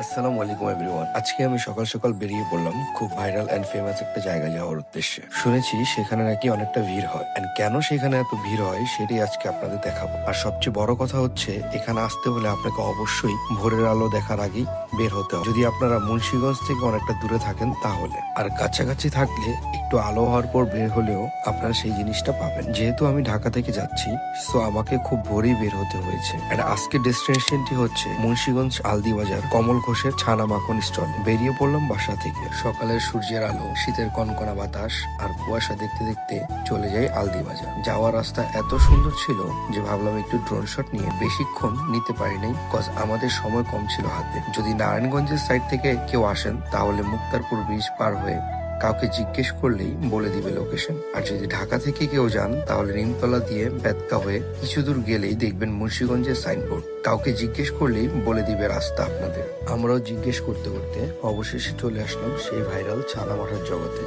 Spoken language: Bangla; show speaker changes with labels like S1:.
S1: আসসালামু আলাইকুম এভরিওয়ান। আজকে আমি সকাল সকাল বেরিয়ে পড়লাম খুব ভাইরাল এন্ড ফেমাস একটা জায়গায় যাওয়ার উদ্দেশ্যে। শুনেছি সেখানে নাকি অনেকটা ভিড় হয়, এন্ড কেন সেখানে এত ভিড় হয় সেটাই আজকে আপনাদের দেখাবো। আর সবচেয়ে বড় কথা হচ্ছে, এখানে আসতে হলে আপনাকে অবশ্যই ভোরের আলো দেখার আগেই বের হতে হবে, যদি আপনারা মুন্সিগঞ্জ থেকে অনেকটা দূরে থাকেন তাহলে। আর কাছাকাছি থাকলে একটু আলো হওয়ার পর বের হলেও আপনারা সেই জিনিসটা পাবেন। যেহেতু আমি ঢাকা থেকে যাচ্ছি, সো আমাকে খুব ভোরেই বের হতে হয়েছে। আর আজকের ডেস্টিনেশনটি হচ্ছে মুন্সিগঞ্জ আলদি বাজার কমল ঘোষের ছানা মাখন স্টল। বেরিয়ে পড়লাম বাসা থেকে। সকালের সূর্যের আলো, শীতের কনকনা বাতাস আর কুয়াশা দেখতে দেখতে চলে যাই আলদি বাজার। যাওয়ার রাস্তা এত সুন্দর ছিল যে ভাবলাম একটু ড্রোন শট নিয়ে। বেশিক্ষণ নিতে পারি নাই, কজ আমাদের সময় কম ছিল হাতে। যদি নারায়ণগঞ্জের সাইড থেকে কেউ আসেন তাহলে মুক্তারপুর ব্রিজ পার হয়ে কাউকে জিজ্ঞেস করলেই বলে দিবে লোকেশন। আর যদি ঢাকা থেকে কেউ যান তাহলে নিমতলা দিয়ে বেতকা হয়ে কিছু দূর গেলেই দেখবেন মুন্সিগঞ্জের সাইনবোর্ড। কাউকে জিজ্ঞেস করলেই বলে দিবে রাস্তা আপনাদের। আমরাও জিজ্ঞেস করতে করতে অবশেষে চলে আসলাম সেই ভাইরাল ছানা মাঠার জগতে।